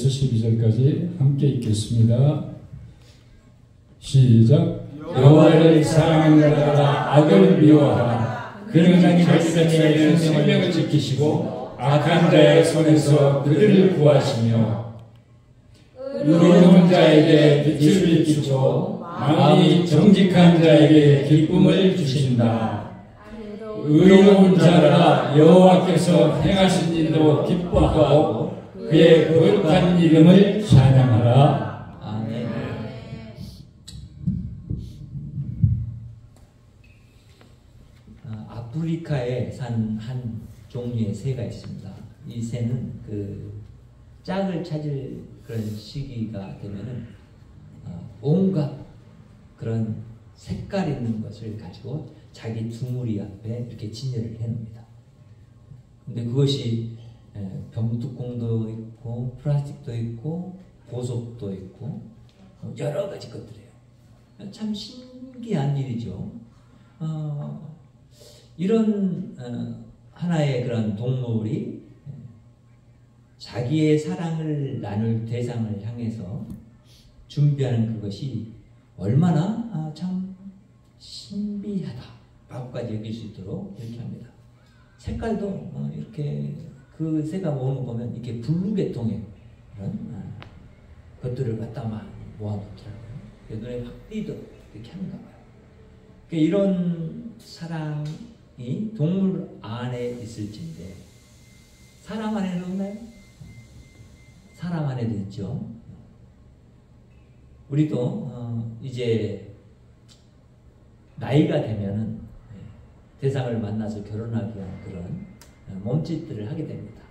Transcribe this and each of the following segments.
1절에서 12절까지 함께 읽겠습니다. 시작. 여호와를 사랑하는 자가 악을 미워하라. 그는 자기 생명을 지키시고 악한 자의 손에서 그들을 구하시며 의로운 자에게 빛을 비추어 마음이 정직한 자에게 기쁨을 주신다. 의로운 자라 여호와께서 행하신 일도 기뻐하고 그의 거룩한 이름을 찬양하라. 아멘. 아프리카에 산 한 종류의 새가 있습니다. 이 새는 그 짝을 찾을 그런 시기가 되면은 온갖 그런 색깔 있는 것을 가지고 자기 두무리 앞에 이렇게 진열을 해놓습니다. 근데 그것이 병뚜껑도 있고 플라스틱도 있고 보석도 있고 여러 가지 것들이에요. 참 신기한 일이죠. 이런 하나의 그런 동물이 자기의 사랑을 나눌 대상을 향해서 준비하는 그것이 얼마나 참 신비하다라고까지 여길 수 있도록 이렇게 합니다. 색깔도 이렇게 그 새가 모으는 거 보면 이렇게 블루계통의 그런 것들을 갖다 막 모아놓더라고요. 눈에 확 띄도록 이렇게 하는가 봐요. 그러니까 이런 사랑이 동물 안에 있을진데 사람 안에는 없나요? 사람 안에도 있죠. 우리도 이제 나이가 되면은 대상을 만나서 결혼하기 위한 그런 몸짓들을 하게 됩니다.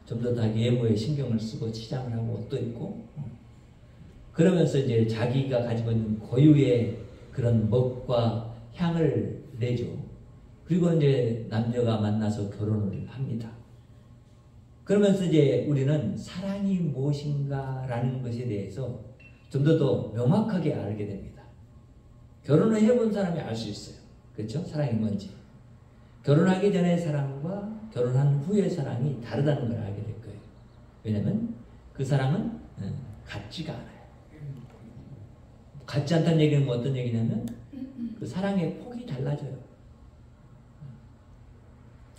좀 더 외모에 신경을 쓰고 치장을 하고 옷도 입고 그러면서 이제 자기가 가지고 있는 고유의 그런 멋과 향을 내죠. 그리고 이제 남녀가 만나서 결혼을 합니다. 그러면서 이제 우리는 사랑이 무엇인가라는 것에 대해서 좀 더 명확하게 알게 됩니다. 결혼을 해본 사람이 알 수 있어요. 그렇죠? 사랑이 뭔지. 결혼하기 전의 사랑과 결혼한 후의 사랑이 다르다는 걸 알게 될 거예요. 왜냐하면 그 사랑은 같지가 않아요. 같지 않다는 얘기는 뭐 어떤 얘기냐면 그 사랑의 폭이 달라져요.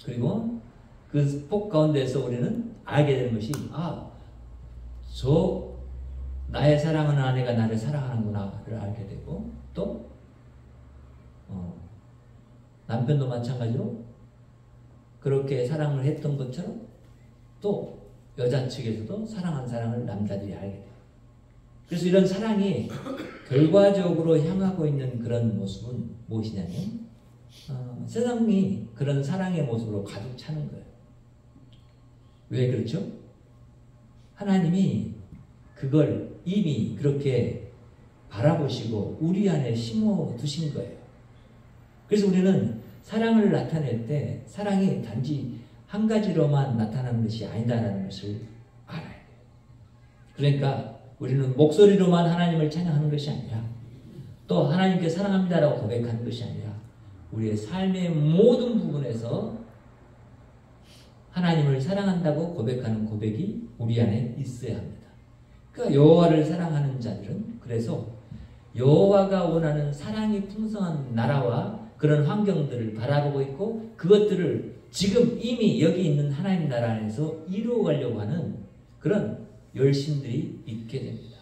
그리고 그 폭 가운데서 우리는 알게 되는 것이 저 나의 사랑하는 아내가 나를 사랑하는구나를 알게 되고 또 남편도 마찬가지로 그렇게 사랑을 했던 것처럼 또 여자 측에서도 사랑한 사랑을 남자들이 알게 돼요. 그래서 이런 사랑이 결과적으로 향하고 있는 그런 모습은 무엇이냐면 세상이 그런 사랑의 모습으로 가득 차는 거예요. 왜 그렇죠? 하나님이 그걸 이미 그렇게 바라보시고 우리 안에 심어 두신 거예요. 그래서 우리는 사랑을 나타낼 때 사랑이 단지 한 가지로만 나타나는 것이 아니다라는 것을 알아야 돼요. 그러니까 우리는 목소리로만 하나님을 찬양하는 것이 아니라 또 하나님께 사랑합니다라고 고백하는 것이 아니라 우리의 삶의 모든 부분에서 하나님을 사랑한다고 고백하는 고백이 우리 안에 있어야 합니다. 그러니까 여호와를 사랑하는 자들은 그래서 여호와가 원하는 사랑이 풍성한 나라와 그런 환경들을 바라보고 있고 그것들을 지금 이미 여기 있는 하나님 나라 안에서 이루어가려고 하는 그런 열심들이 있게 됩니다.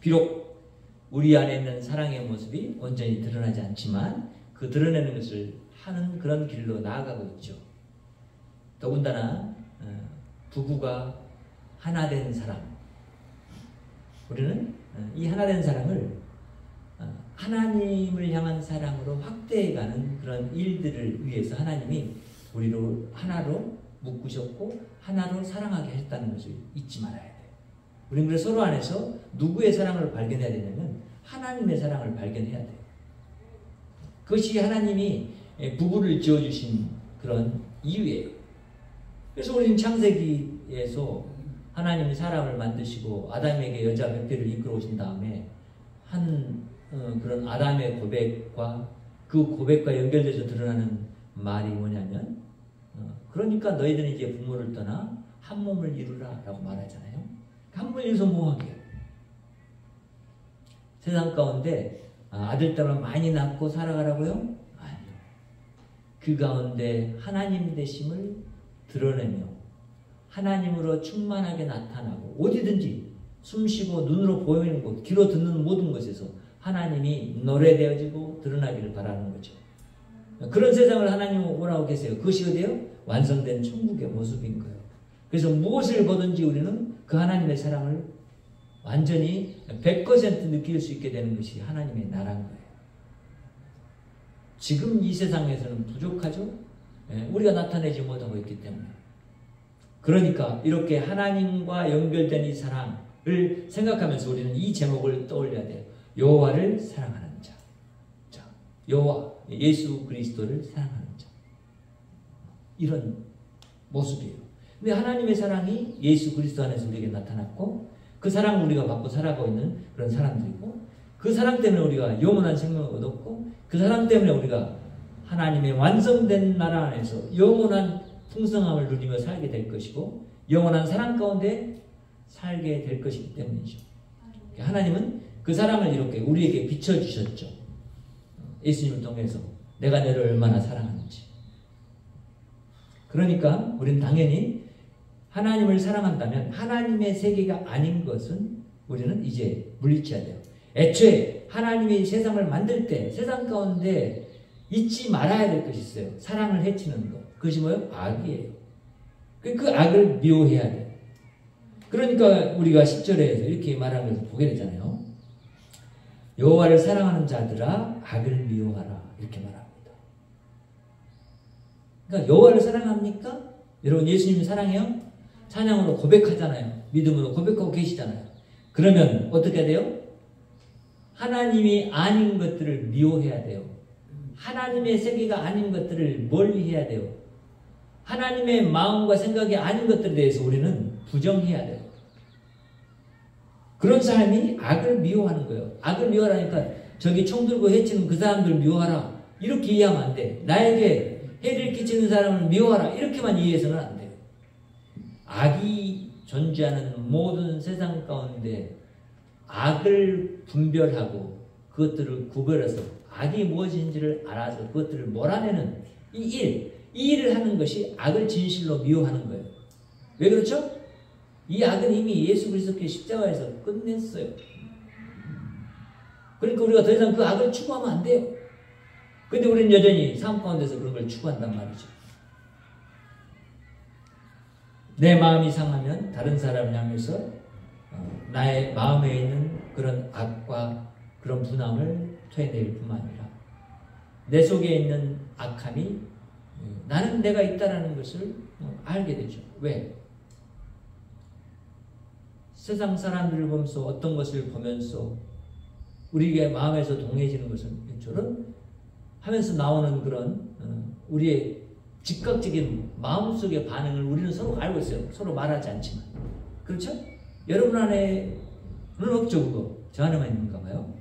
비록 우리 안에 있는 사랑의 모습이 온전히 드러나지 않지만 그 드러내는 것을 하는 그런 길로 나아가고 있죠. 더군다나 부부가 하나 된 사람, 우리는 이 하나 된 사랑을 하나님을 향한 사랑으로 확대해가는 그런 일들을 위해서 하나님이 우리를 하나로 묶으셨고 하나로 사랑하게 했다는 것을 잊지 말아야 돼요. 우리는 그래서 서로 안에서 누구의 사랑을 발견해야 되냐면 하나님의 사랑을 발견해야 돼요. 그것이 하나님이 부부를 지어주신 그런 이유예요. 그래서 우리는 창세기에서 하나님이 사람을 만드시고 아담에게 여자 몇 개를 이끌어 오신 다음에 그런 아담의 고백과 그 고백과 연결돼서 드러나는 말이 뭐냐면 그러니까 너희들은 이제 부모를 떠나 한 몸을 이루라 라고 말하잖아요. 꿈을 이루어서 뭐하게? 세상 가운데 아들, 딸을 많이 낳고 살아가라고요? 아니요. 그 가운데 하나님 되심을 드러내며 하나님으로 충만하게 나타나고 어디든지 숨쉬고 눈으로 보이는 곳, 귀로 듣는 모든 곳에서 하나님이 노래되어지고 드러나기를 바라는 거죠. 그런 세상을 하나님은 원하고 계세요. 그것이 어디예요? 완성된 천국의 모습인 거예요. 그래서 무엇을 보든지 우리는 그 하나님의 사랑을 완전히 100% 느낄 수 있게 되는 것이 하나님의 나라인 거예요. 지금 이 세상에서는 부족하죠? 우리가 나타내지 못하고 있기 때문에. 그러니까 이렇게 하나님과 연결된 이 사랑을 생각하면서 우리는 이 제목을 떠올려야 돼요. 여호와를 사랑하는 자. 자, 여호와, 예수 그리스도를 사랑하는 자. 이런 모습이에요. 근데 하나님의 사랑이 예수 그리스도 안에서 우리에게 나타났고 그 사랑을 우리가 받고 살아가고 있는 그런 사람들이고 그 사랑 때문에 우리가 영원한 생명을 얻었고 그 사랑 때문에 우리가 하나님의 완성된 나라 안에서 영원한 풍성함을 누리며 살게 될 것이고 영원한 사랑 가운데 살게 될 것이기 때문이죠. 하나님은 그 사랑을 이렇게 우리에게 비춰주셨죠. 예수님을 통해서 내가 너를 얼마나 사랑하는지. 그러니까 우리는 당연히 하나님을 사랑한다면 하나님의 세계가 아닌 것은 우리는 이제 물리쳐야 돼요. 애초에 하나님이 세상을 만들 때 세상 가운데 잊지 말아야 될 것이 있어요. 사랑을 해치는 것. 그것이 뭐예요? 악이에요. 그 악을 미워해야 돼요. 그러니까 우리가 10절에서 이렇게 말하는 것을 보게 되잖아요. 여호와를 사랑하는 자들아 악을 미워하라. 이렇게 말합니다. 그러니까 여호와를 사랑합니까? 여러분 예수님 사랑해요? 찬양으로 고백하잖아요. 믿음으로 고백하고 계시잖아요. 그러면 어떻게 돼요? 하나님이 아닌 것들을 미워해야 돼요. 하나님의 세계가 아닌 것들을 멀리해야 돼요. 하나님의 마음과 생각이 아닌 것들에 대해서 우리는 부정해야 돼요. 그런 사람이 악을 미워하는 거예요. 악을 미워하라니까 저기 총 들고 해치는 그 사람들 미워하라. 이렇게 이해하면 안 돼. 나에게 해를 끼치는 사람을 미워하라. 이렇게만 이해해서는 안 돼요. 악이 존재하는 모든 세상 가운데 악을 분별하고 그것들을 구별해서 악이 무엇인지를 알아서 그것들을 몰아내는 이 일을 하는 것이 악을 진실로 미워하는 거예요. 왜 그렇죠? 이 악은 이미 예수 그리스도의 십자가에서 끝냈어요. 그러니까 우리가 더 이상 그 악을 추구하면 안 돼요. 근데 우리는 여전히 삶 가운데서 그런 걸 추구한단 말이죠. 내 마음이 상하면 다른 사람을 향해서 나의 마음에 있는 그런 악과 그런 분함을 토해낼 뿐만 아니라 내 속에 있는 악함이 나는 내가 있다라는 것을 알게 되죠. 왜? 세상 사람들을 보면서 어떤 것을 보면서 우리의 마음에서 동해지는 것은 저런 하면서 나오는 그런 우리의 즉각적인 마음속의 반응을 우리는 서로 알고 있어요. 서로 말하지 않지만. 그렇죠? 여러분 안에는 없죠, 그거. 저 안에만 있는가 봐요.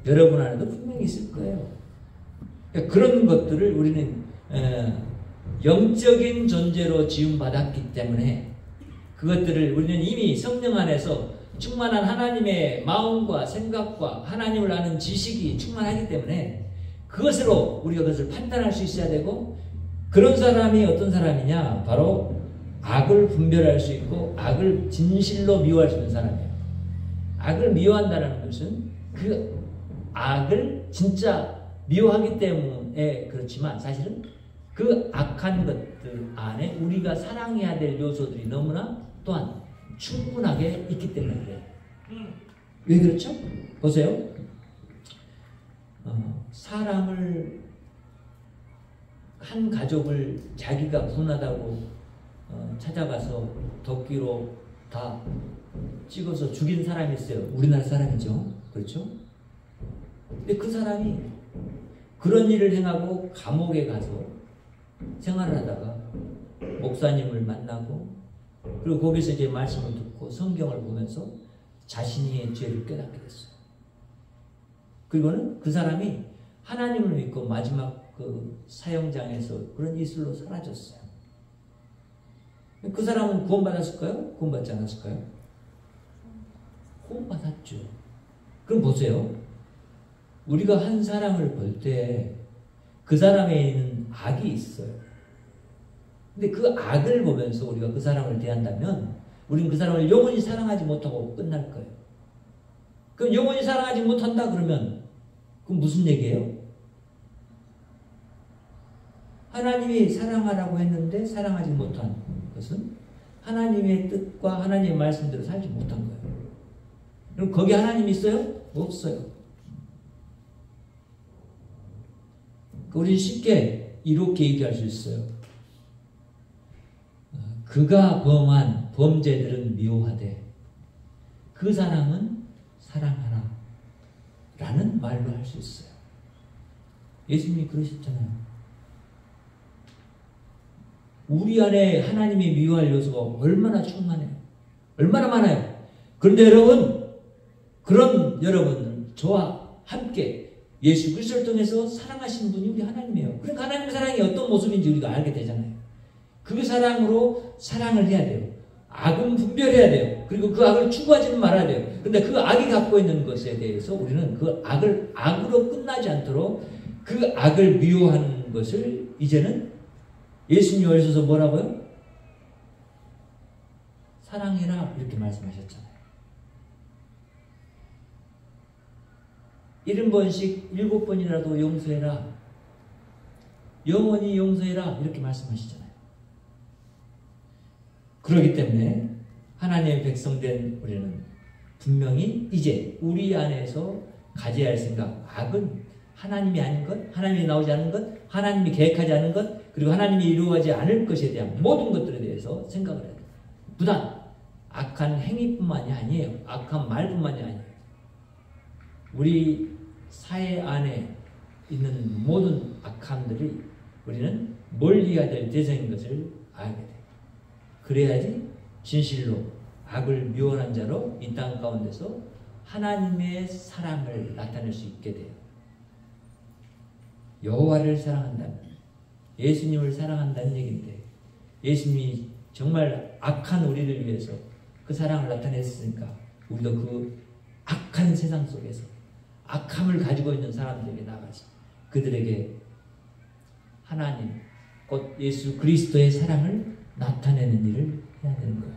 여러분 안에도 분명히 있을 거예요. 그러니까 그런 것들을 우리는 영적인 존재로 지음받았기 때문에 그것들을 우리는 이미 성령 안에서 충만한 하나님의 마음과 생각과 하나님을 아는 지식이 충만하기 때문에 그것으로 우리가 그것을 판단할 수 있어야 되고 그런 사람이 어떤 사람이냐? 바로 악을 분별할 수 있고 악을 진실로 미워할 수 있는 사람이에요. 악을 미워한다는 것은 그 악을 진짜 미워하기 때문에 그렇지만 사실은 그 악한 것들 안에 우리가 사랑해야 될 요소들이 너무나 또한 충분하게 있기 때문에 그래요. 왜 그렇죠? 보세요. 사람을 한 가족을 자기가 분하다고 찾아가서 도끼로 다 찍어서 죽인 사람이 있어요. 우리나라 사람이죠. 그렇죠? 근데 그 사람이 그런 일을 행하고 감옥에 가서 생활을 하다가 목사님을 만나고 그리고 거기서 이제 말씀을 듣고 성경을 보면서 자신의 죄를 깨닫게 됐어요. 그리고는 그 사람이 하나님을 믿고 마지막 그 사형장에서 그런 이슬로 사라졌어요. 그 사람은 구원받았을까요? 구원받지 않았을까요? 구원받았죠. 그럼 보세요. 우리가 한 사람을 볼 때 그 사람에 있는 악이 있어요. 근데 그 악을 보면서 우리가 그 사람을 대한다면 우리는 그 사람을 영원히 사랑하지 못하고 끝날 거예요. 그럼 영원히 사랑하지 못한다 그러면 그럼 무슨 얘기예요? 하나님이 사랑하라고 했는데 사랑하지 못한 것은 하나님의 뜻과 하나님의 말씀대로 살지 못한 거예요. 그럼 거기 하나님이 있어요? 없어요. 우리는 쉽게 이렇게 얘기할 수 있어요. 그가 범한 범죄들은 미워하되 그 사람은 사랑하라 라는 말로 할 수 있어요. 예수님이 그러셨잖아요. 우리 안에 하나님이 미워할 요소가 얼마나 충만해요. 얼마나 많아요. 그런데 여러분, 그런 여러분 저와 함께 예수 그리스도를 통해서 사랑하시는 분이 우리 하나님이에요. 그러니까 하나님의 사랑이 어떤 모습인지 우리가 알게 되잖아요. 그 사랑으로 사랑을 해야 돼요. 악은 분별해야 돼요. 그리고 그 악을 추구하지는 말아야 돼요. 그런데 그 악이 갖고 있는 것에 대해서 우리는 그 악을 악으로 끝나지 않도록 그 악을 미워하는 것을 이제는 예수님이 오셔서 뭐라고요? 사랑해라 이렇게 말씀하셨잖아요. 70번씩 7번이라도 용서해라. 영원히 용서해라 이렇게 말씀하시잖아요. 그렇기 때문에 하나님의 백성된 우리는 분명히 이제 우리 안에서 가져야 할 생각, 악은 하나님이 아닌 것, 하나님이 나오지 않은 것, 하나님이 계획하지 않은 것, 그리고 하나님이 이루어지지 않을 것에 대한 모든 것들에 대해서 생각을 해야 돼요. 부단 악한 행위뿐만이 아니에요. 악한 말뿐만이 아니에요. 우리 사회 안에 있는 모든 악함들이 우리는 멀리해야 될 대상인 것을 알게 돼요. 그래야지 진실로 악을 미워하는 자로 이 땅 가운데서 하나님의 사랑을 나타낼 수 있게 돼요. 여호와를 사랑한다면 예수님을 사랑한다는 얘기인데 예수님이 정말 악한 우리를 위해서 그 사랑을 나타냈으니까 우리도 그 악한 세상 속에서 악함을 가지고 있는 사람들에게 나가서 그들에게 하나님 곧 예수 그리스도의 사랑을 나타내는 일을 해야 되는 거예요.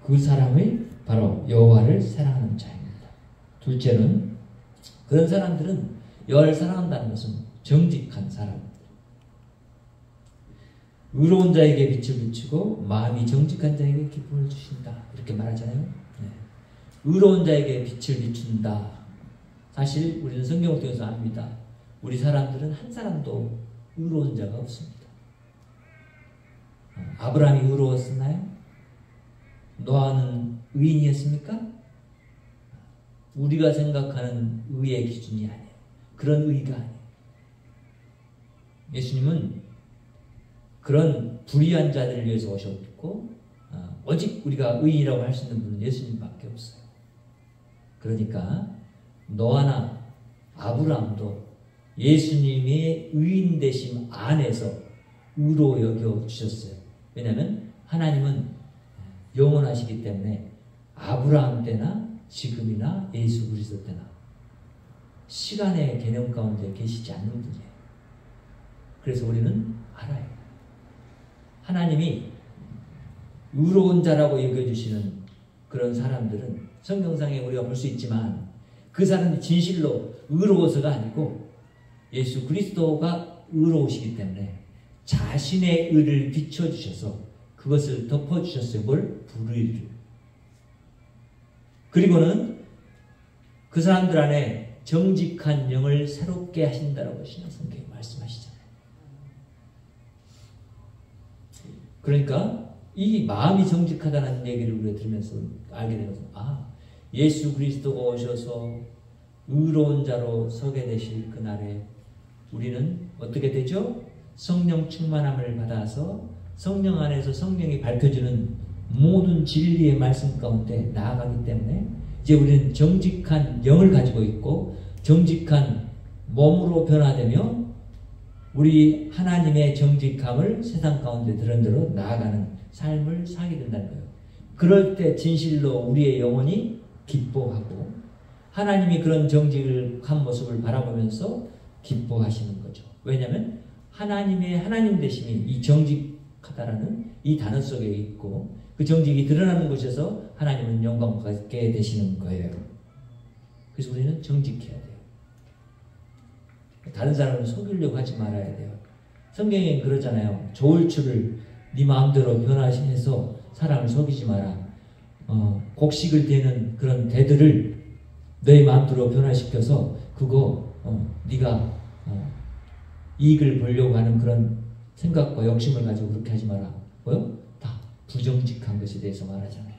그 사람이 바로 여호와를 사랑하는 자입니다. 둘째는 그런 사람들은 여호와를 사랑한다는 것은 정직한 사람들. 의로운 자에게 빛을 비추고 마음이 정직한 자에게 기쁨을 주신다. 이렇게 말하잖아요. 네. 의로운 자에게 빛을 비춘다. 사실 우리는 성경을 통해서 압니다. 우리 사람들은 한 사람도 의로운 자가 없습니다. 아브라함이 의로웠었나요? 노아는 의인이었습니까? 우리가 생각하는 의의 기준이 아니에요. 그런 의가 아니에요. 예수님은 그런 불의한 자들을 위해서 오셨고 오직 우리가 의인이라고 할 수 있는 분은 예수님밖에 없어요. 그러니까 노아나 아브라함도 예수님의 의인 되심 안에서 의로 여겨 주셨어요. 왜냐하면 하나님은 영원하시기 때문에 아브라함 때나 지금이나 예수 그리스도 때나 시간의 개념 가운데 계시지 않는 분이에요. 그래서 우리는 알아요. 하나님이 의로운 자라고 여겨주시는 그런 사람들은 성경상에 우리가 볼 수 있지만 그 사람이 진실로 의로워서가 아니고 예수 그리스도가 의로우시기 때문에 자신의 의를 비춰주셔서 그것을 덮어주셨어요. 뭘? 불의를. 그리고는 그 사람들 안에 정직한 영을 새롭게 하신다라고 신약성경에 말씀하시잖아요. 그러니까 이 마음이 정직하다는 얘기를 우리가 들으면서 알게 되는 것은 예수 그리스도가 오셔서 의로운 자로 서게 되실 그날에 우리는 어떻게 되죠? 성령 충만함을 받아서 성령 안에서 성령이 밝혀주는 모든 진리의 말씀 가운데 나아가기 때문에 이제 우리는 정직한 영을 가지고 있고 정직한 몸으로 변화되며 우리 하나님의 정직함을 세상 가운데 드러내러 나아가는 삶을 살게 된다는 거예요. 그럴 때 진실로 우리의 영혼이 기뻐하고 하나님이 그런 정직한 모습을 바라보면서 기뻐하시는 거죠. 왜냐하면 하나님의 하나님 되심이 이 정직하다라는 이 단어 속에 있고 그 정직이 드러나는 곳에서 하나님은 영광 받게 되시는 거예요. 그래서 우리는 정직해야 돼요. 다른 사람을 속이려고 하지 말아야 돼요. 성경에 그러잖아요. 조울추를 네 마음대로 변화해서 사람을 속이지 마라. 곡식을 대는 그런 대들을 너의 마음대로 변화시켜서 그거 네가 이익을 보려고 하는 그런 생각과 욕심을 가지고 그렇게 하지 마라. 뭐요? 다 부정직한 것에 대해서 말하잖아요.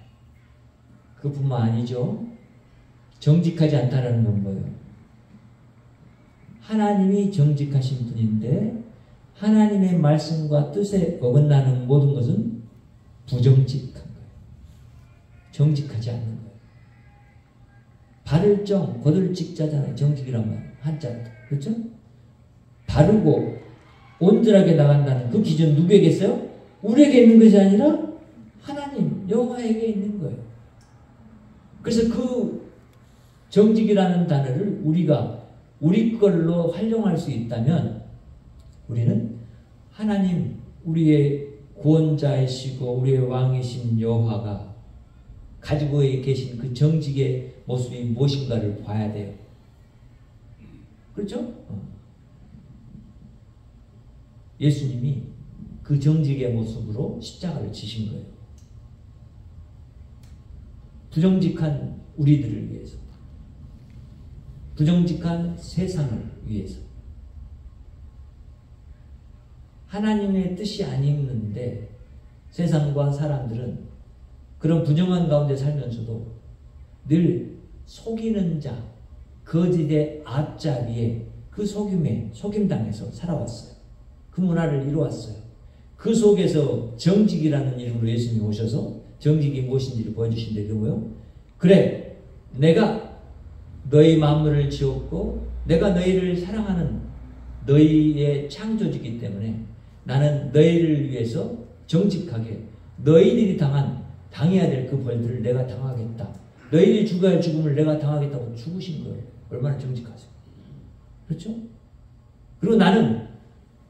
그뿐만 아니죠. 정직하지 않다라는 건 뭐예요? 하나님이 정직하신 분인데 하나님의 말씀과 뜻에 어긋나는 모든 것은 부정직한 거예요. 정직하지 않는 거예요. 바를 정, 곧을 직자잖아요. 정직이란 말, 한자로. 그렇죠? 바르고 온전하게 나간다는 그 기준 누구에게 있어요? 우리에게 있는 것이 아니라 하나님, 여호와에게 있는 거예요. 그래서 그 정직이라는 단어를 우리가 우리 걸로 활용할 수 있다면 우리는 하나님, 우리의 구원자이시고 우리의 왕이신 여호와가 가지고 계신 그 정직의 모습이 무엇인가를 봐야 돼요. 그렇죠? 예수님이 그 정직의 모습으로 십자가를 지신 거예요. 부정직한 우리들을 위해서, 부정직한 세상을 위해서. 하나님의 뜻이 아니는데 세상과 사람들은 그런 부정한 가운데 살면서도 늘 속이는 자, 거짓의 앞자리에 그 속임에 속임당해서 살아왔어요. 그 문화를 이루었어요. 그 속에서 정직이라는 이름으로 예수님이 오셔서 정직이 무엇인지를 보여주신데 그게 뭐예요? 그래, 내가 너희 만물을 지었고 내가 너희를 사랑하는 너희의 창조주이기 때문에 나는 너희를 위해서 정직하게 너희들이 당해야 될 그 벌들을 내가 당하겠다. 너희들이 죽어야 할 죽음을 내가 당하겠다고 죽으신 거예요. 얼마나 정직하세요. 그렇죠? 그리고 나는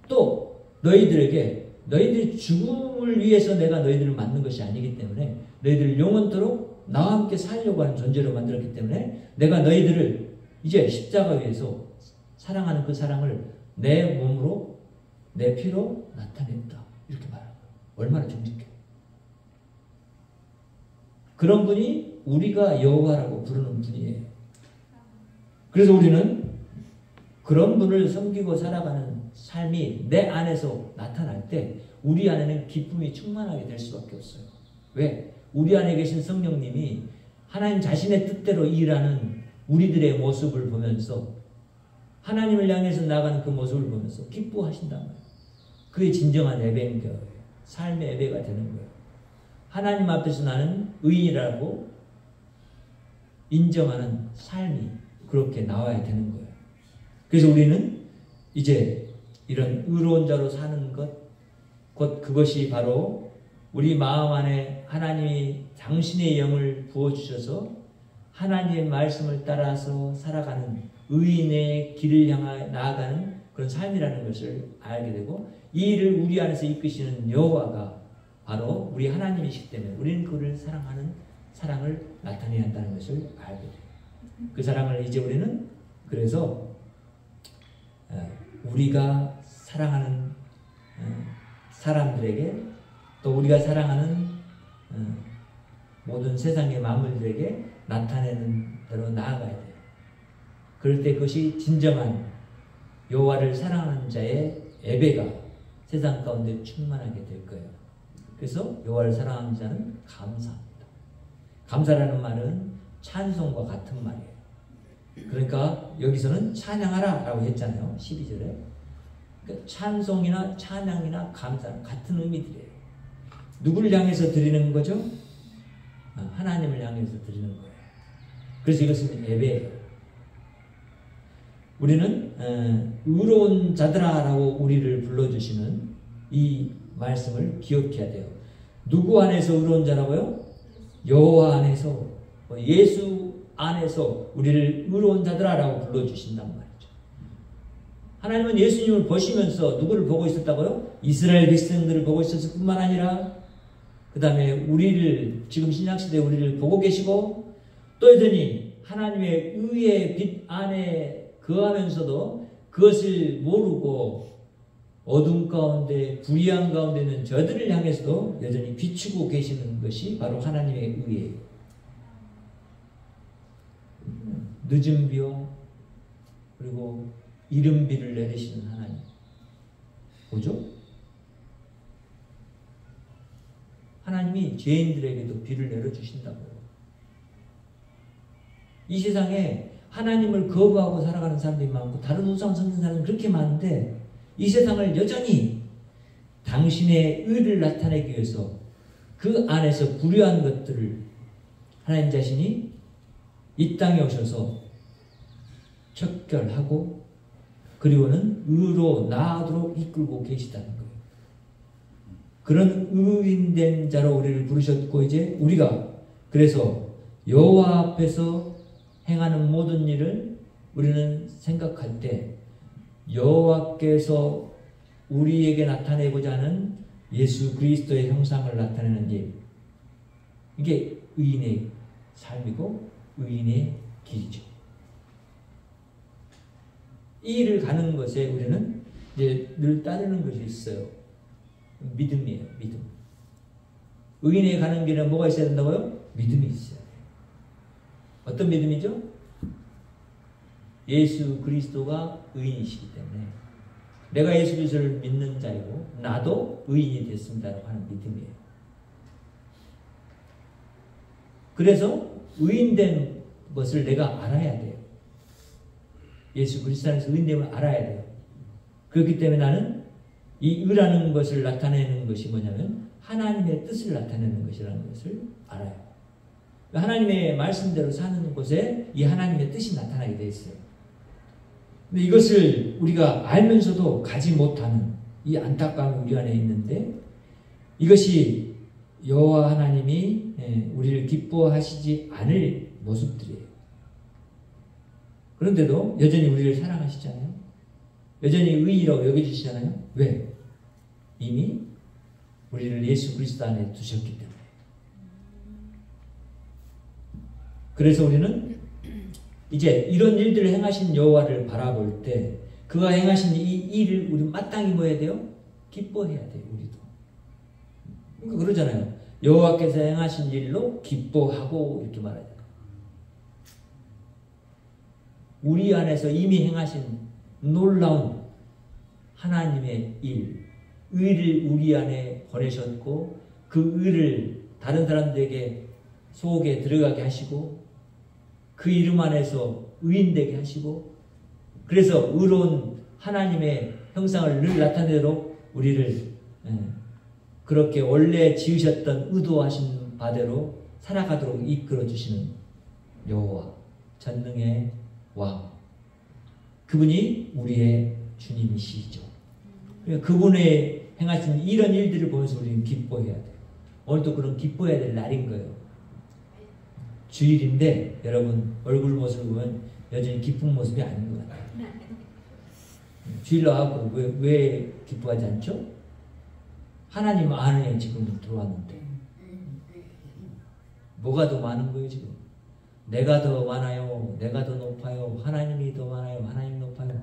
또 너희들이 죽음을 위해서 내가 너희들을 만든 것이 아니기 때문에 너희들을 영원토록 나와 함께 살려고 하는 존재로 만들었기 때문에 내가 너희들을 이제 십자가 위에서 사랑하는 그 사랑을 내 몸으로 내 피로 나타냈다. 이렇게 말합니다. 얼마나 정직해요. 그런 분이 우리가 여호와라고 부르는 분이에요. 그래서 우리는 그런 분을 섬기고 살아가는 삶이 내 안에서 나타날 때 우리 안에는 기쁨이 충만하게 될 수밖에 없어요. 왜? 우리 안에 계신 성령님이 하나님 자신의 뜻대로 일하는 우리들의 모습을 보면서 하나님을 향해서 나가는 그 모습을 보면서 기뻐하신단 말이에요. 그게 진정한 예배인 거예요. 삶의 예배가 되는 거예요. 하나님 앞에서 나는 의인이라고 인정하는 삶이 그렇게 나와야 되는 거예요. 그래서 우리는 이제 이런 의로운 자로 사는 것, 곧 그것이 바로 우리 마음 안에 하나님이 당신의 영을 부어주셔서 하나님의 말씀을 따라서 살아가는 의인의 길을 향해 나아가는 그런 삶이라는 것을 알게 되고 이 일을 우리 안에서 이끄시는 여호와가 바로 우리 하나님이시기 때문에 우리는 그를 사랑하는 사랑을 나타내야 한다는 것을 알게 돼요. 그 사랑을 이제 우리는 그래서 우리가 사랑하는 사람들에게 또 우리가 사랑하는 모든 세상의 만물들에게 나타내는 대로 나아가야 돼요. 그럴 때 그것이 진정한 여호와를 사랑하는 자의 예배가 세상 가운데 충만하게 될 거예요. 그래서 여호와를 사랑하는 자는 감사합니다. 감사라는 말은 찬송과 같은 말이에요. 그러니까 여기서는 찬양하라 라고 했잖아요. 12절에. 그러니까 찬송이나 찬양이나 감사는 같은 의미들이에요. 누구를 향해서 드리는 거죠? 하나님을 향해서 드리는 거예요. 그래서 이것은 예배예요. 우리는 의로운 자들아라고 우리를 불러주시는 이 말씀을 기억해야 돼요. 누구 안에서 의로운 자라고요? 여호와 안에서 예수 안에서 우리를 의로운 자들아라고 불러주신단 말이죠. 하나님은 예수님을 보시면서 누구를 보고 있었다고요? 이스라엘 백성들을 보고 있었을 뿐만 아니라 그 다음에 우리를 지금 신약시대에 우리를 보고 계시고 또 여전히 하나님의 의의 빛 안에 거하면서도 그것을 모르고 어둠 가운데 불의한 가운데 있는 저들을 향해서도 여전히 비추고 계시는 것이 바로 하나님의 의예요. 늦은 비와 그리고 이른 비를 내리시는 하나님. 뭐죠? 하나님이 죄인들에게도 비를 내려주신다고요. 이 세상에 하나님을 거부하고 살아가는 사람들이 많고 다른 우상 섬기는 사람은 그렇게 많은데 이 세상을 여전히 당신의 의를 나타내기 위해서 그 안에서 불의한 것들을 하나님 자신이 이 땅에 오셔서 척결하고 그리고는 의로 나아가도록 이끌고 계시다는 거예요. 그런 의인된 자로 우리를 부르셨고 이제 우리가 그래서 여호와 앞에서 행하는 모든 일을 우리는 생각할 때 여호와께서 우리에게 나타내고자 하는 예수 그리스도의 형상을 나타내는 일, 이게 의인의 삶이고 의인의 길이죠. 이 일을 가는 것에 우리는 이제 늘 따르는 것이 있어요. 믿음이에요. 믿음. 의인의 가는 길에 뭐가 있어야 된다고요? 믿음이 있어요. 어떤 믿음이죠? 예수 그리스도가 의인이시기 때문에 내가 예수 그리스도를 믿는 자이고 나도 의인이 됐습니다라고 하는 믿음이에요. 그래서 의인된 것을 내가 알아야 돼요. 예수 그리스도 안에서 의인됨을 알아야 돼요. 그렇기 때문에 나는 이 의라는 것을 나타내는 것이 뭐냐면 하나님의 뜻을 나타내는 것이라는 것을 알아요. 하나님의 말씀대로 사는 곳에 이 하나님의 뜻이 나타나게 되어 있어요. 근데 이것을 우리가 알면서도 가지 못하는 이 안타까움이 우리 안에 있는데 이것이 여호와 하나님이 우리를 기뻐하시지 않을 모습들이에요. 그런데도 여전히 우리를 사랑하시잖아요. 여전히 의인이라고 여겨주시잖아요. 왜? 이미 우리를 예수 그리스도 안에 두셨기 때문에. 그래서 우리는 이제 이런 일들을 행하신 여호와를 바라볼 때 그가 행하신 이 일을 우리 마땅히 뭐 해야 돼요? 기뻐해야 돼요. 우리도. 그러니까 그러잖아요. 여호와께서 행하신 일로 기뻐하고 이렇게 말하잖아요. 우리 안에서 이미 행하신 놀라운 하나님의 일, 의를 우리 안에 보내셨고 그 의를 다른 사람들에게 속에 들어가게 하시고 그 이름 안에서 의인되게 하시고 그래서 의로운 하나님의 형상을 늘 나타내도록 우리를 그렇게 원래 지으셨던 의도하신 바대로 살아가도록 이끌어주시는 여호와 전능의 왕, 그분이 우리의 주님이시죠. 그러니까 그분의 행하신 이런 일들을 보면서 우리는 기뻐해야 돼요. 오늘도 그런 기뻐해야 될 날인 거예요. 주일인데 여러분 얼굴 모습을 보면 여전히 기쁜 모습이 아닌 것 같아요. 주일 나와서 왜 기뻐하지 않죠? 하나님 안에 지금 들어왔는데 뭐가 더 많은 거예요 지금? 내가 더 많아요? 내가 더 높아요? 하나님이 더 많아요? 하나님 높아요?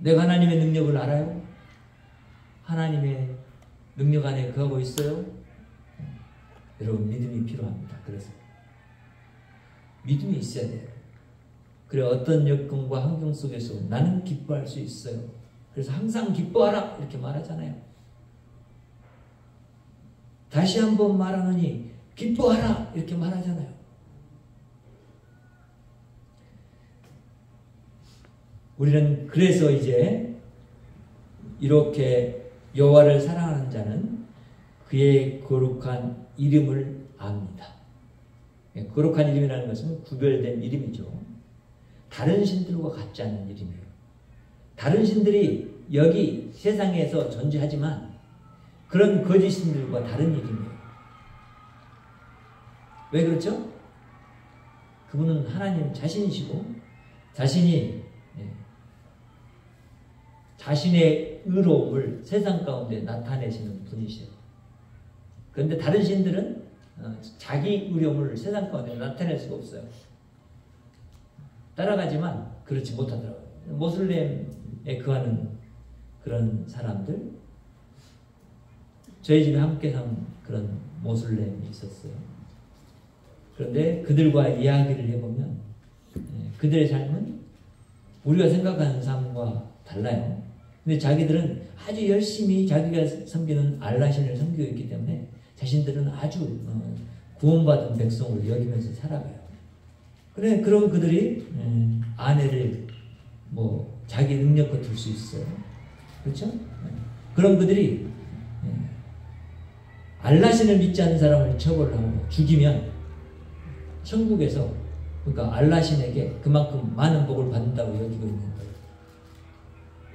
내가 하나님의 능력을 알아요? 하나님의 능력 안에 거하고 있어요? 여러분 믿음이 필요합니다. 그래서 믿음이 있어야 돼요. 그래 어떤 여건과 환경 속에서 나는 기뻐할 수 있어요. 그래서 항상 기뻐하라 이렇게 말하잖아요. 다시 한번 말하느니 기뻐하라 이렇게 말하잖아요. 우리는 그래서 이제 이렇게 여호와를 사랑하는 자는 그의 거룩한 이름을 압니다. 거룩한 이름이라는 것은 구별된 이름이죠. 다른 신들과 같지 않은 이름이에요. 다른 신들이 여기 세상에서 존재하지만 그런 거짓신들과 다른 이름이에요. 왜 그렇죠? 그분은 하나님 자신이시고 자신이 자신의 의로움을 세상 가운데 나타내시는 분이시죠. 그런데 다른 신들은 자기 의로움을 세상 가운데 나타낼 수가 없어요. 따라가지만 그렇지 못하더라고요. 모슬렘에 거하는 그런 사람들, 저희 집에 함께 산 그런 모슬렘이 있었어요. 그런데 그들과 이야기를 해보면 그들의 삶은 우리가 생각하는 삶과 달라요. 근데 자기들은 아주 열심히 자기가 섬기는 알라신을 섬기고 있기 때문에 자신들은 아주 구원받은 백성으로 여기면서 살아가요. 그래, 그런 그들이 아내를 뭐 자기 능력껏 둘 수 있어요. 그렇죠? 그런 그들이 알라신을 믿지 않는 사람을 처벌을 하고 죽이면 천국에서 그러니까 알라신에게 그만큼 많은 복을 받는다고 여기고 있는 거예요.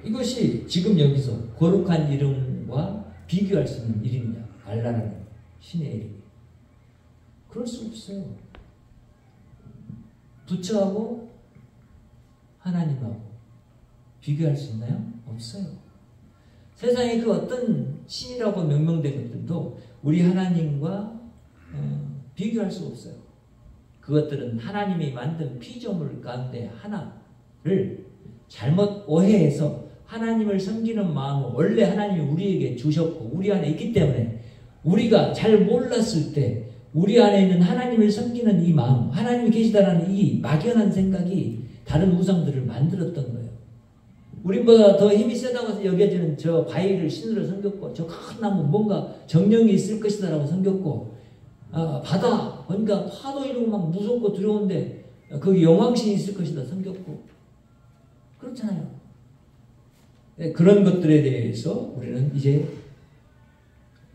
이것이 지금 여기서 거룩한 이름과 비교할 수 있는 이름이냐? 알라라는 신의 이름이. 그럴 수 없어요. 부처하고 하나님하고 비교할 수 있나요? 없어요. 세상에 그 어떤 신이라고 명명된 것들도 우리 하나님과 비교할 수 없어요. 그것들은 하나님이 만든 피조물 가운데 하나를 잘못 오해해서 하나님을 섬기는 마음을 원래 하나님이 우리에게 주셨고 우리 안에 있기 때문에 우리가 잘 몰랐을 때 우리 안에 있는 하나님을 섬기는 이 마음, 하나님이 계시다라는 이 막연한 생각이 다른 우상들을 만들었던 거예요. 우리보다 더 힘이 세다고 여겨지는 저 바위를 신으로 섬겼고 저 큰 나무 뭔가 정령이 있을 것이다 라고 섬겼고 바다 그러니까 파도 이러고 막 무섭고 두려운데 거기 영왕신이 있을 것이다 섬겼고 그렇잖아요. 그런 것들에 대해서 우리는 이제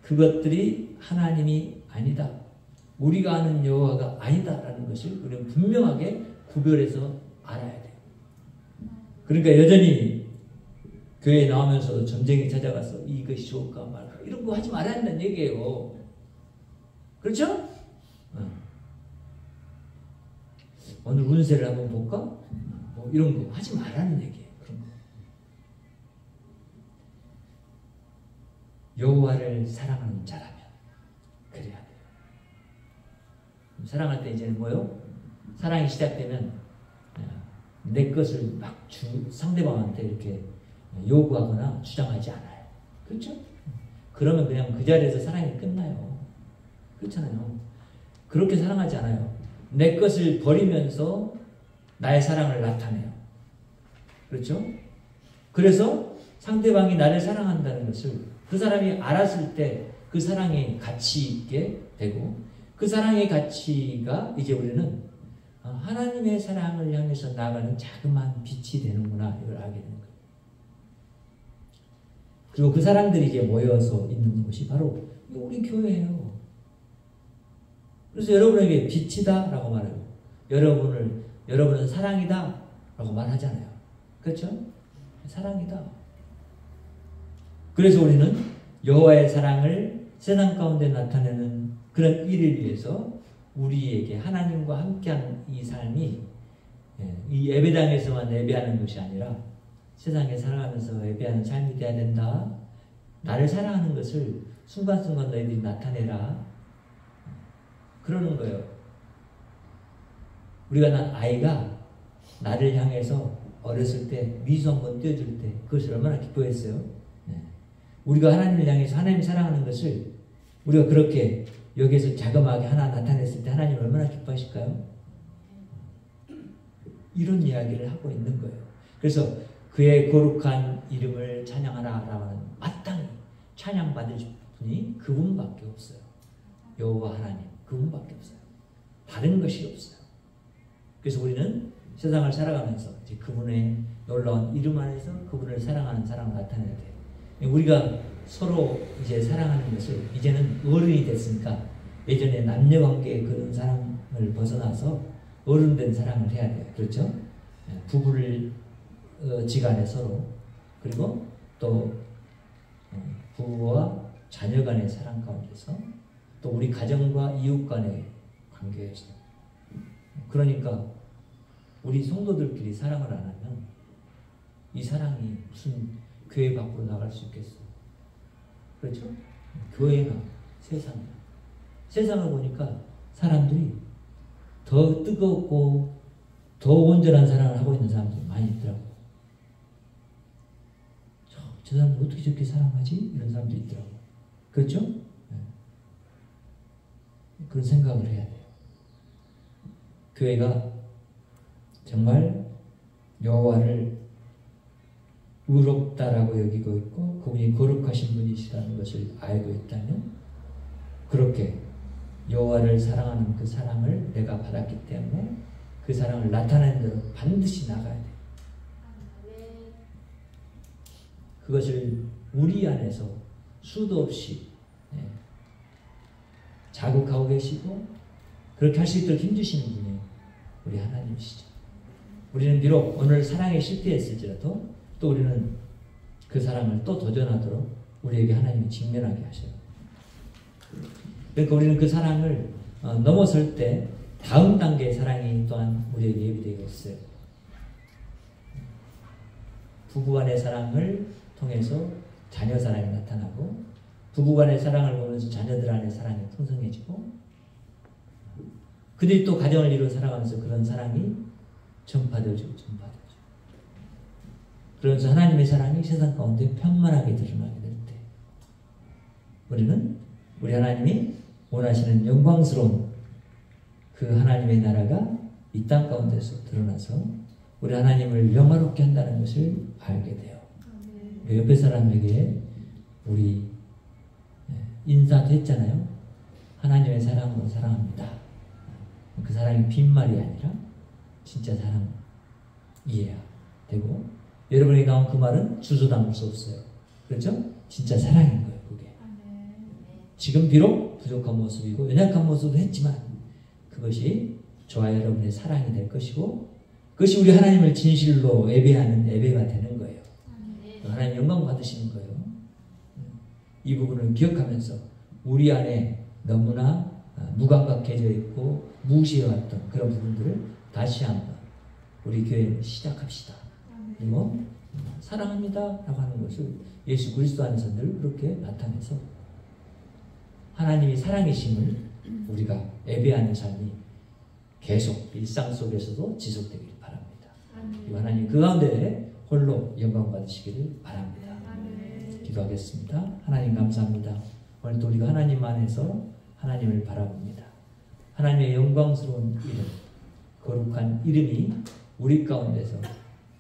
그것들이 하나님이 아니다. 우리가 아는 여호와가 아니다라는 것을 우리는 분명하게 구별해서 알아야 돼요. 그러니까 여전히 교회에 나오면서도 점쟁이 찾아가서 이것이 좋을까 말까 이런 거 하지 말아야 한다는 얘기예요. 그렇죠? 오늘 운세를 한번 볼까? 뭐 이런 거 하지 말라는 얘기예요. 그런 거. 여호와를 사랑하는 자라면 그래야 돼요. 사랑할 때 이제는 뭐요? 사랑이 시작되면 내 것을 막 상대방한테 이렇게 요구하거나 주장하지 않아요. 그렇죠? 그러면 그냥 그 자리에서 사랑이 끝나요. 그렇잖아요. 그렇게 사랑하지 않아요. 내 것을 버리면서 나의 사랑을 나타내요. 그렇죠? 그래서 상대방이 나를 사랑한다는 것을 그 사람이 알았을 때 그 사랑이 가치 있게 되고 그 사랑의 가치가 이제 우리는 하나님의 사랑을 향해서 나아가는 자그마한 빛이 되는구나 이걸 알게 되는 거예요. 그리고 그 사람들이 이제 모여서 있는 곳이 바로 우리 교회예요. 그래서 여러분에게 빛이다 라고 말해요. 여러분은 사랑이다 라고 말하잖아요. 그렇죠? 사랑이다. 그래서 우리는 여호와의 사랑을 세상 가운데 나타내는 그런 일을 위해서 우리에게 하나님과 함께하는 이 삶이 이 예배당에서만 예배하는 것이 아니라 세상에 살아가면서 예배하는 삶이 되어야 된다. 나를 사랑하는 것을 순간순간 너희들이 나타내라. 그러는 거예요. 우리가 난 아이가 나를 향해서 어렸을 때 미소 한번 띄워줄 때 그것을 얼마나 기뻐했어요. 우리가 하나님을 향해서 하나님 사랑하는 것을 우리가 그렇게 여기에서 자그마하게 하나 나타냈을 때 하나님 얼마나 기뻐하실까요? 이런 이야기를 하고 있는 거예요. 그래서 그의 거룩한 이름을 찬양하라라고 하는 마땅히 찬양받을 분이 그분밖에 없어요. 여호와 하나님 그분밖에 없어요. 다른 것이 없어요. 그래서 우리는 세상을 살아가면서 이제 그분의 놀라운 이름 안에서 그분을 사랑하는 사랑을 나타내야 돼요. 우리가 서로 이제 사랑하는 것을 이제는 어른이 됐으니까 예전에 남녀관계의 그런 사랑을 벗어나서 어른된 사랑을 해야 돼요. 그렇죠? 부부를 지간에 서로 그리고 또 부부와 자녀 간의 사랑 가운데서 또 우리 가정과 이웃 간의 관계에서 그러니까 우리 성도들끼리 사랑을 안 하면 이 사랑이 무슨 교회 밖으로 나갈 수 있겠어? 그렇죠? 교회가 세상이야. 세상을 보니까 사람들이 더 뜨겁고 더 온전한 사랑을 하고 있는 사람들이 많이 있더라고. 저 사람들 어떻게 저렇게 사랑하지? 이런 사람도 있더라고. 그렇죠? 네. 그런 생각을 해야 돼요. 교회가 정말 여호와를 의롭다라고 여기고 있고 그분이 거룩하신 분이시라는 것을 알고 있다면 그렇게 여호와를 사랑하는 그 사랑을 내가 받았기 때문에 그 사랑을 나타내는 대로 반드시 나가야 돼. 그것을 우리 안에서 수도 없이 자극하고 계시고 그렇게 할 수 있도록 힘주시는 분이 우리 하나님이시죠. 우리는 비록 오늘 사랑에 실패했을지라도 또 우리는 그 사랑을 또 도전하도록 우리에게 하나님이 직면하게 하셔요. 그러니까 우리는 그 사랑을 넘어설 때 다음 단계의 사랑이 또한 우리에게 예비되어 있어요. 부부간의 사랑을 통해서 자녀 사랑이 나타나고 부부간의 사랑을 보면서 자녀들 안의 사랑이 풍성해지고 그들이 또 가정을 이루어 살아가면서 그런 사랑이 전파되어지고 그러면서 하나님의 사랑이 세상 가운데 편만하게 드러나게 될 때 우리는 우리 하나님이 원하시는 영광스러운 그 하나님의 나라가 이 땅 가운데서 드러나서 우리 하나님을 영화롭게 한다는 것을 알게 돼요. 옆에 사람에게 우리 인사도 했잖아요. 하나님의 사랑으로 사랑합니다. 그 사랑이 빈말이 아니라 진짜 사랑이에요. 되고 여러분에게 나온 그 말은 주소 담을 수 없어요. 그렇죠? 진짜 사랑인 거예요. 그게. 지금 비록 부족한 모습이고 연약한 모습도 했지만 그것이 저와 여러분의 사랑이 될 것이고 그것이 우리 하나님을 진실로 예배하는 예배가 되는 거예요. 하나님 영광 받으시는 거예요. 이 부분을 기억하면서 우리 안에 너무나 무감각해져 있고 무시해왔던 그런 부분들을 다시 한번 우리 교회는 시작합시다. 그리고 사랑합니다 라고 하는 것을 예수 그리스도 안에서 늘 그렇게 나타내서 하나님이 사랑이심을 우리가 예배하는 삶이 계속 일상 속에서도 지속되기를 바랍니다. 그리고 하나님 그 가운데 홀로 영광 받으시기를 바랍니다. 기도하겠습니다. 하나님 감사합니다. 오늘도 우리가 하나님 안에서 하나님을 바라봅니다. 하나님의 영광스러운 이름, 거룩한 이름이 우리 가운데서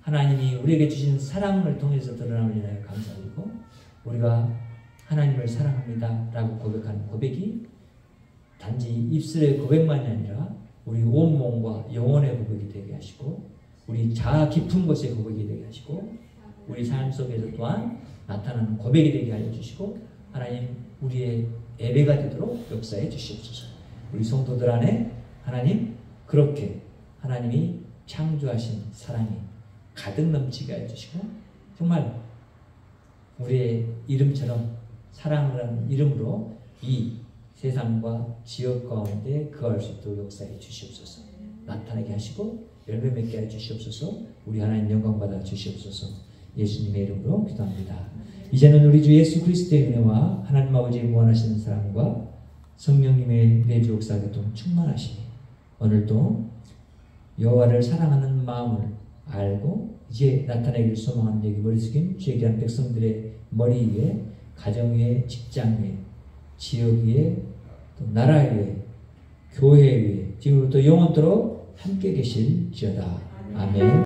하나님이 우리에게 주신 사랑을 통해서 드러남을 인하여 감사드리고 우리가 하나님을 사랑합니다 라고 고백하는 고백이 단지 입술의 고백만이 아니라 우리 온몸과 영혼의 고백이 되게 하시고 우리 자아 깊은 곳의 고백이 되게 하시고 우리 삶 속에서 또한 나타나는 고백이 되게 하여 주시고 하나님 우리의 예배가 되도록 역사해 주시옵소서. 우리 성도들 안에 하나님 그렇게 하나님이 창조하신 사랑이 가득 넘치게 해주시고 정말 우리의 이름처럼 사랑을 하는 이름으로 이 세상과 지역 가운데 거할 수 있도록 역사해 주시옵소서. 나타나게 하시고 열매 맺게 해 주시옵소서. 우리 하나님 영광 받아 주시옵소서. 예수님의 이름으로 기도합니다. 이제는 우리 주 예수 그리스도의 은혜와 하나님 아버지의 무한하신 사랑과 성령님의 내주 역사 교통 충만하시니 오늘도 여호와를 사랑하는 마음을 알고 이제 나타내기를 소망하는 여기 머리 숙인 주의 귀한 백성들의 머리 위에 가정 위에 직장 위에 지역 위에 또 나라 위에 교회 위에 지금부터 영원토록 함께 계실지어다. 아멘.